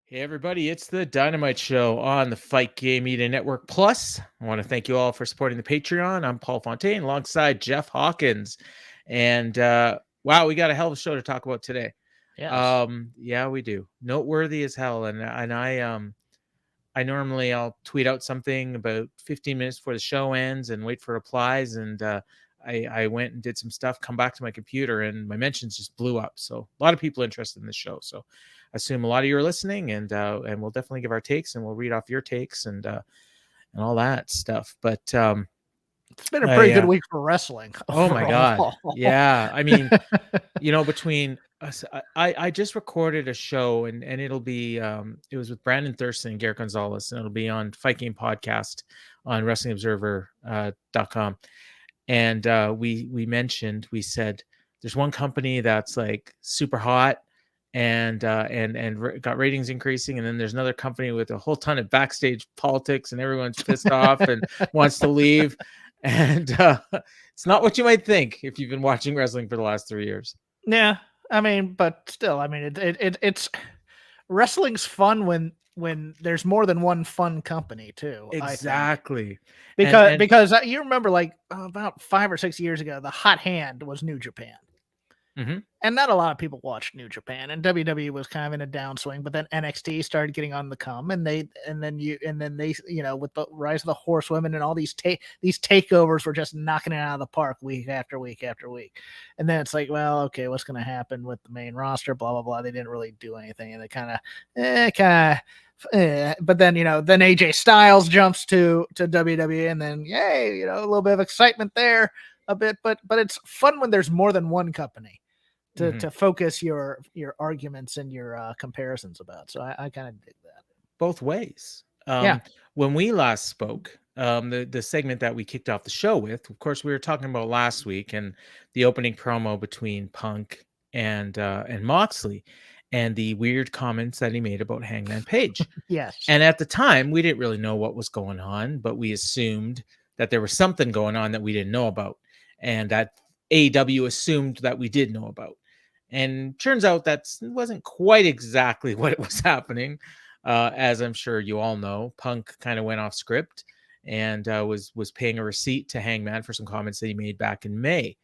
Hey everybody, it's the Dynamite Show on the Fight Game Media Network Plus. I want to thank you all for supporting the Patreon. I'm Paul Fontaine alongside Jeff Hawkins. And wow, we got a hell of a show to talk about today. Yes. Yeah, we do. Noteworthy as hell. And I normally I'll tweet out something about 15 minutes before the show ends and wait for replies. And I went and did some stuff, come back to my computer, and my mentions just blew up. So a lot of people interested in this show. So I assume a lot of you are listening, and we'll definitely give our takes, and we'll read off your takes and all that stuff. But It's been a pretty good week for wrestling oh my God, overall. yeah. I mean, between us, I just recorded a show, and it'll be it was with Brandon Thurston and Garrett Gonzalez, and it'll be on Fight Game Podcast on WrestlingObserver.com. And we said there's one company that's like super hot and got ratings increasing, and then there's another company with a whole ton of backstage politics and everyone's pissed off and wants to leave. And it's not what you might think if you've been watching wrestling for the last 3 years. Yeah, I mean, but still, I mean, it's wrestling's fun when there's more than one fun company too. Exactly. Because you remember, like about 5 or 6 years ago, the hot hand was New Japan. Mm-hmm. And not a lot of people watched New Japan, and WWE was kind of in a downswing, but then NXT started getting on the come, and they with the rise of the horsewomen and all these takeovers were just knocking it out of the park week after week after week. And then it's like, well, okay, what's going to happen with the main roster? Blah blah blah. They didn't really do anything, and they kind of. But then then AJ Styles jumps to WWE, and then yay, a little bit of excitement there, a bit, but it's fun when there's more than one company to focus your arguments and your comparisons about. So I kind of dig that. Both ways. Yeah. When we last spoke, the segment that we kicked off the show with, of course, we were talking about last week and the opening promo between Punk and Moxley, and the weird comments that he made about Hangman Page. Yes. And at the time, we didn't really know what was going on, but we assumed that there was something going on that we didn't know about, and that AEW assumed that we did know about. And turns out that wasn't quite exactly what was happening. As I'm sure you all know, Punk kind of went off script and was paying a receipt to Hangman for some comments that he made back in May.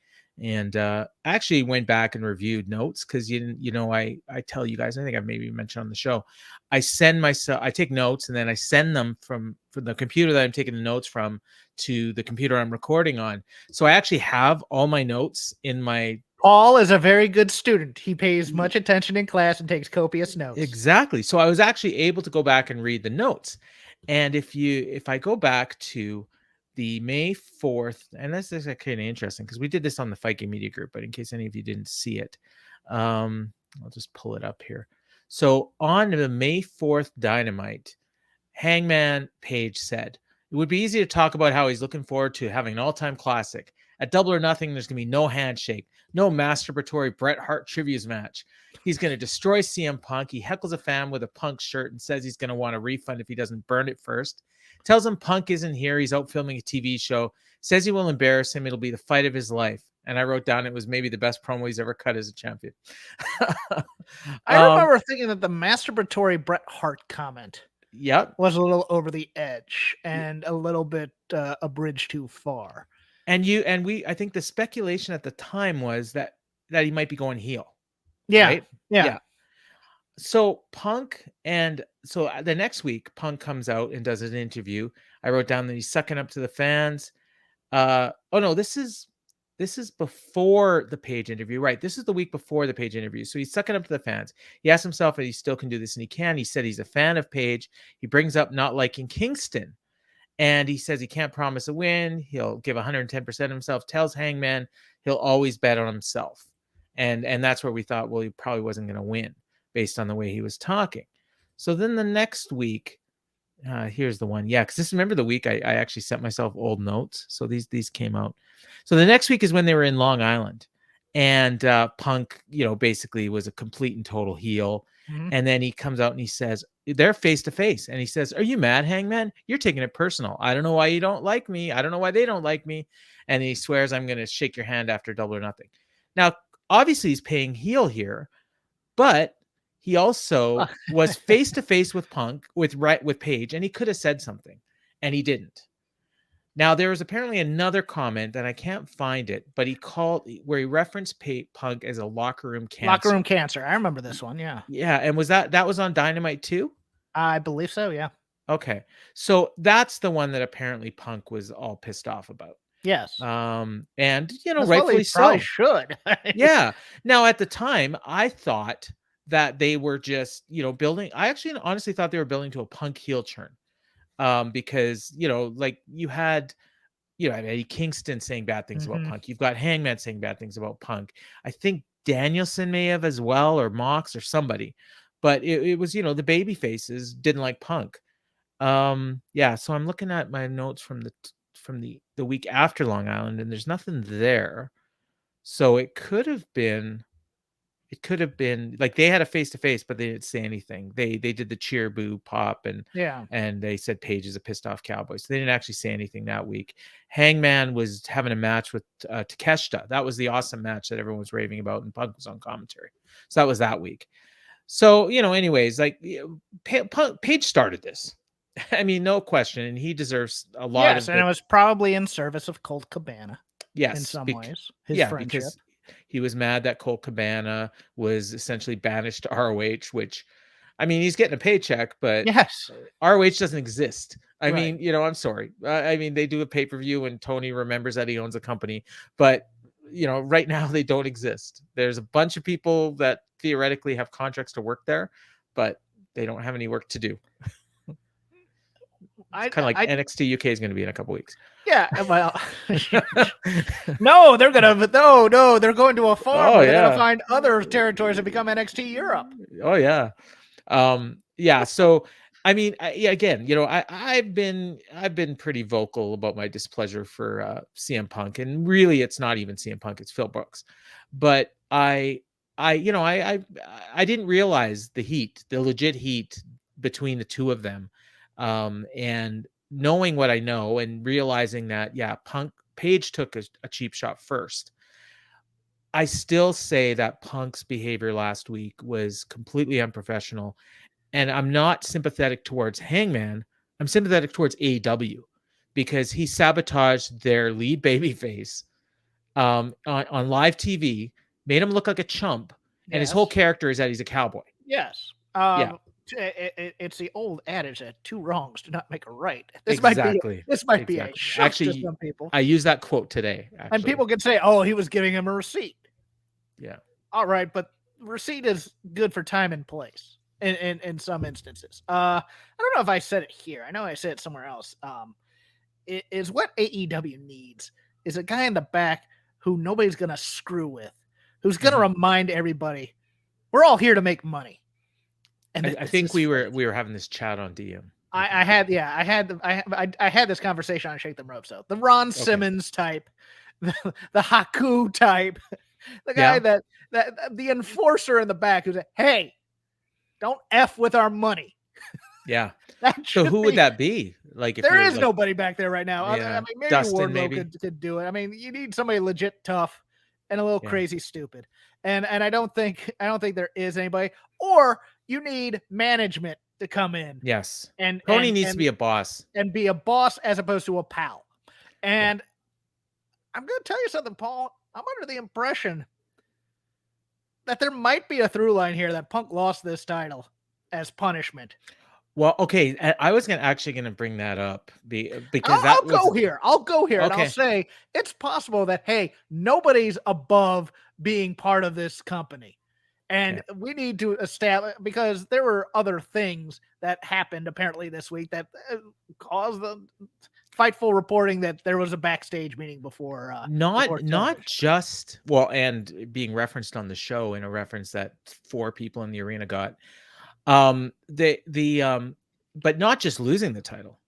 And I actually went back and reviewed notes because I tell you guys, I think I've maybe mentioned on the show, I take notes and then I send them from the computer that I'm taking the notes from to the computer I'm recording on. So I actually have all my notes in my. Paul is a very good student. He pays much attention in class and takes copious notes. Exactly. So I was actually able to go back and read the notes. And if I go back to the May 4th, and this is kind of interesting because we did this on the Fight Game Media Group, but in case any of you didn't see it, I'll just pull it up here. So on the May 4th Dynamite, Hangman Page said, "It would be easy to talk about how he's looking forward to having an all-time classic. At Double or Nothing, there's going to be no handshake, no masturbatory Bret Hart Trivias match. He's going to destroy CM Punk. He heckles a fan with a Punk shirt and says he's going to want a refund if he doesn't burn it first. Tells him Punk isn't here. He's out filming a TV show. Says he will embarrass him. It'll be the fight of his life." And I wrote down it was maybe the best promo he's ever cut as a champion. I remember thinking that the masturbatory Bret Hart comment was a little over the edge and a little bit a bridge too far. I think the speculation at the time was that he might be going heel. Yeah. Right? Yeah. So the next week, Punk comes out and does an interview. I wrote down that he's sucking up to the fans. This is before the Page interview, right? This is the week before the Page interview. So he's sucking up to the fans. He asks himself if he still can do this, and he can. He said he's a fan of Page. He brings up not liking Kingston. And he says he can't promise a win. He'll give 110% of himself, tells Hangman he'll always bet on himself. And that's where we thought, well, he probably wasn't going to win based on the way he was talking. So then the next week, here's the one. Yeah, because remember the week I actually sent myself old notes. So these came out. So the next week is when they were in Long Island. And Punk, basically was a complete and total heel. Mm-hmm. And then he comes out and he says, they're face to face. And he says, "Are you mad, Hangman? You're taking it personal. I don't know why you don't like me. I don't know why they don't like me." And he swears, "I'm going to shake your hand after Double or Nothing." Now, obviously he's paying heel here, but he also was face to face with Punk with Page, and he could have said something, and he didn't. Now there was apparently another comment, and I can't find it, but he referenced Punk as a locker room cancer. Locker room cancer. I remember this one. Yeah. Yeah, and that was on Dynamite too? I believe so. Yeah. Okay, so that's the one that apparently Punk was all pissed off about. Yes. And That's rightfully probably so. should. Yeah. Now at the time, I thought that they were just building. I actually honestly thought they were building to a Punk heel turn, because like you had Eddie Kingston saying bad things about Punk. You've got Hangman saying bad things about Punk. I think Danielson may have as well, or Mox or somebody, but it was the baby faces didn't like Punk. Yeah, so I'm looking at my notes from the week after Long Island, and there's nothing there. So it could have been like they had a face to face, but they didn't say anything. They did the cheer, boo, pop, and they said Page is a pissed off cowboy. So they didn't actually say anything that week. Hangman was having a match with Takeshita. That was the awesome match that everyone was raving about, and Punk was on commentary. So that was that week. So anyways, like Page started this. I mean, no question, and he deserves a lot. Yes, and it was probably in service of Colt Cabana. Yes, in some ways, his friendship. Because he was mad that Colt Cabana was essentially banished to ROH, which, I mean, he's getting a paycheck, but yes, ROH doesn't exist. I mean, I'm sorry. I mean, they do a pay-per-view, and Tony remembers that he owns a company, but right now they don't exist. There's a bunch of people that theoretically have contracts to work there, but they don't have any work to do. Kind of like NXT UK is going to be in a couple weeks. Yeah, well, no, they're going to a farm. They're going to find other territories and become NXT Europe. Oh yeah, yeah. So I mean, again, I've been pretty vocal about my displeasure for CM Punk, and really, it's not even CM Punk; it's Phil Brooks. But I didn't realize the legit heat between the two of them. And knowing what I know and realizing that, Page took a cheap shot first. I still say that Punk's behavior last week was completely unprofessional, and I'm not sympathetic towards Hangman. I'm sympathetic towards AEW because he sabotaged their lead babyface on live TV, made him look like a chump, and his whole character is that he's a cowboy. Yes. It's the old adage that two wrongs do not make a right. This might be a shock to some people. I used that quote today, actually. And people can say, "Oh, he was giving him a receipt." Yeah. All right, but receipt is good for time and place in some instances. I don't know if I said it here. I know I said it somewhere else. It is what AEW needs is a guy in the back who nobody's gonna screw with, who's gonna remind everybody, we're all here to make money. And I think we were having this chat on DM. I had this conversation on Shake Them Ropes. So the Ron Simmons type, the Haku type, the guy that the enforcer in the back who's like, hey, don't F with our money. Yeah. So who would that be? Like, if there is nobody back there right now. Yeah. I mean, maybe Dustin, Wardlow could do it. I mean, you need somebody legit tough and a little crazy stupid. And I don't think there is anybody. Or you need management to come in. Yes. And Tony needs to be a boss. And be a boss as opposed to a pal. And I'm going to tell you something, Paul. I'm under the impression that there might be a through line here that Punk lost this title as punishment. Well, okay. I was going to bring that up because I'll go here and I'll say it's possible that, hey, nobody's above being part of this company. And we need to establish, because there were other things that happened apparently this week that caused the Fightful reporting that there was a backstage meeting before. Not just, well, and being referenced on the show in a reference that 4 people in the arena got. But not just losing the title.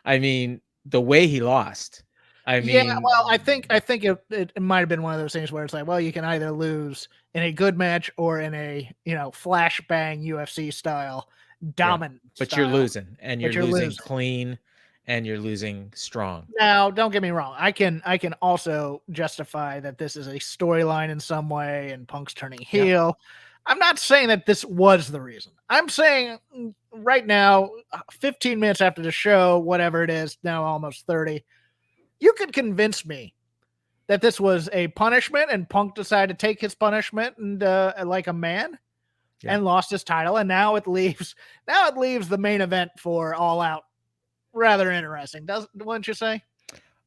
I mean, the way he lost. I mean, well, I think it might have been one of those things where it's like, well, you can either lose in a good match or in a flash bang UFC style dominant. But you're losing, and you're losing clean, and you're losing strong. Now, don't get me wrong. I can also justify that this is a storyline in some way, and Punk's turning heel. I'm not saying that this was the reason. I'm saying right now, 15 minutes after the show, whatever it is, now almost 30, you could convince me that this was a punishment and Punk decided to take his punishment and like a man and lost his title. And now it leaves the main event for All Out rather interesting. Wouldn't you say?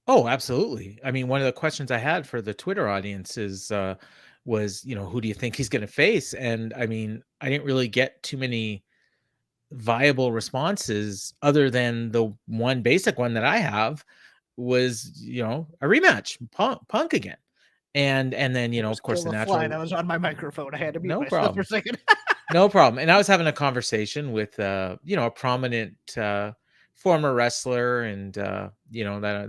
Oh, absolutely. I mean, one of the questions I had for the Twitter audience was, who do you think he's going to face? And I mean, I didn't really get too many viable responses other than the one basic one that I have was, a rematch, Punk again. And then, of course, the natural fly that was on my microphone. I had to mute myself problem for a second. No problem. And I was having a conversation with, a prominent former wrestler and, that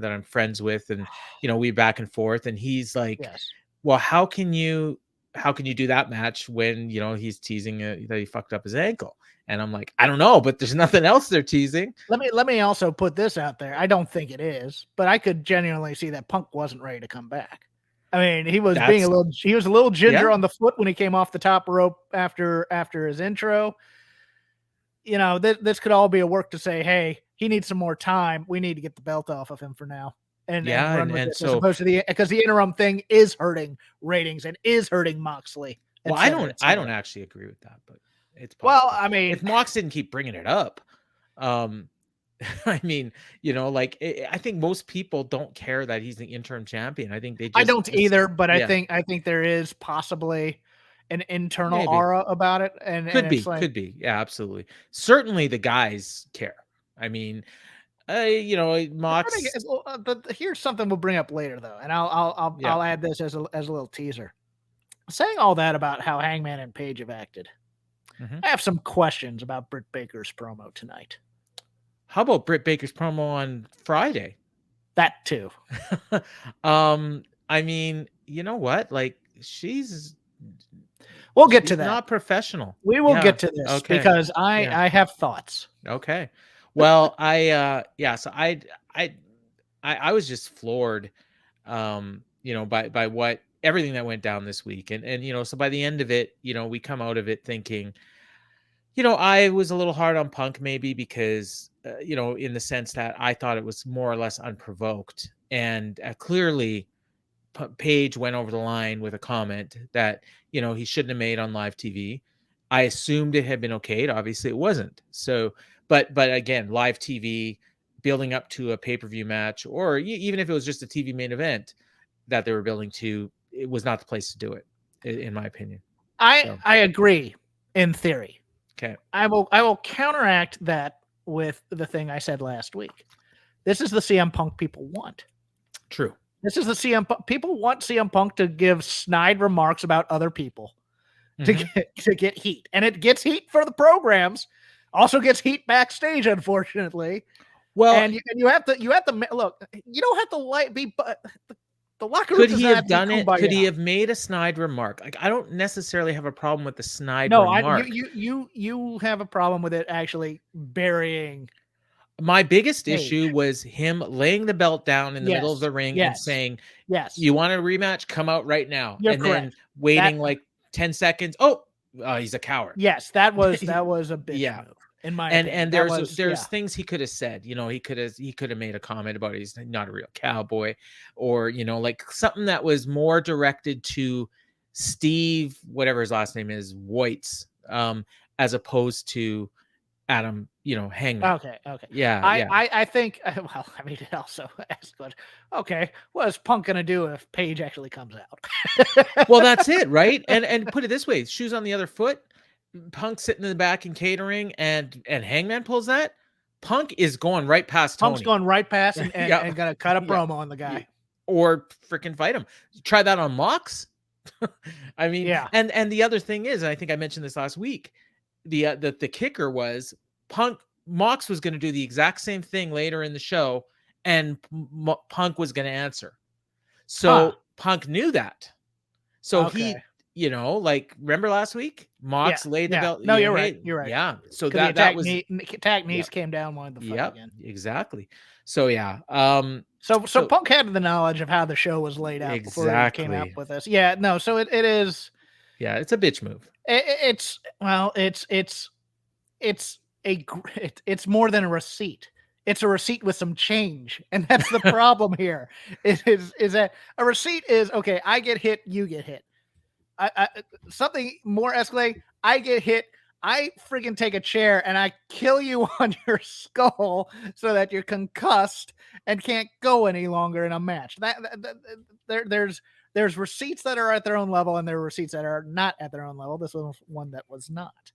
I'm friends with. And, we back and forth. And he's like, Yes. well, how can you do that match when, he's teasing that he fucked up his ankle? And I'm like, I don't know, but there's nothing else they're teasing. Let me also put this out there. I don't think it is, but I could genuinely see that Punk wasn't ready to come back. I mean, he was a little ginger on the foot when he came off the top rope after his intro. This could all be a work to say, hey, he needs some more time. We need to get the belt off of him for now. And run with this, as opposed to because the interim thing is hurting ratings and is hurting Moxley. Well, I don't actually agree with that, but it's possible. Well, I mean, if Mox didn't keep bringing it up, I mean, I think most people don't care that he's the interim champion. I think I don't either, but I think there is possibly an internal aura about it, and could be, yeah, absolutely. Certainly, the guys care. I mean, Mox. Here's something we'll bring up later, though, and I'll add this as a little teaser. Saying all that about how Hangman and Page have acted, I have some questions about Britt Baker's promo tonight. How about Britt Baker's promo on Friday? That too. I mean, you know what? Like, we'll get to that. Not professional. We will get to this because I have thoughts. Okay. Well, so I was just floored, by what everything that went down this week, and so by the end of it, we come out of it thinking, I was a little hard on Punk maybe because, in the sense that I thought it was more or less unprovoked, and clearly Page went over the line with a comment that, he shouldn't have made on live TV. I assumed it had been okayed. Obviously it wasn't. So, but again, live TV building up to a pay-per-view match, or even if it was just a TV main event that they were building to, it was not the place to do it, in my opinion. I agree in theory. Okay. I will counteract that with the thing I said last week. This is the CM Punk people want. True. This is the CM Punk. People want CM Punk to give snide remarks about other people to get heat. And it gets heat for the programs. Also gets heat backstage, unfortunately. Well, and you have to look. You don't have to be the locker room. Could he have done it? Could he have made a snide remark? Like, I don't necessarily have a problem with the snide remark. You have a problem with it actually burying. My biggest issue was him laying the belt down in the middle of the ring and saying, "Yes, you want a rematch? Come out right now." You're and correct. Then waiting like 10 seconds. Oh, he's a coward. Yes, that was a big move. In my opinion. And there's things he could have said. He could have made a comment about he's not a real cowboy, or like something that was more directed to Steve, whatever his last name is, Voits, as opposed to Adam, Hangman. Okay. Yeah. I think. Well, I mean, it also asks, but okay, what is Punk gonna do if Page actually comes out? Well, that's it, right? And put it this way: shoes on the other foot. Punk sitting in the back and catering, and Hangman pulls that. Punk is going right past Tony. Punk's going right past and gonna cut a promo on the guy, or freaking fight him. Try that on Mox. I mean, And the other thing is, and I think I mentioned this last week, the kicker was Mox was going to do the exact same thing later in the show, and Punk was going to answer. So Punk knew that. So he. Like, remember last week? Mox laid the belt. No, you're right. You're right. Yeah. So that was attack knees came down, wanted the fight again. Exactly. So yeah. So Punk had the knowledge of how the show was laid out before he came out with us. Yeah. No. So it is. Yeah, it's a bitch move. It's it's more than a receipt. It's a receipt with some change, and that's the problem here. Is that a receipt is okay? I get hit, you get hit. I something more escalate. I get hit. I freaking take a chair and I kill you on your skull so that you're concussed and can't go any longer in a match. There's receipts that are at their own level and there are receipts that are not at their own level. This was one that was not.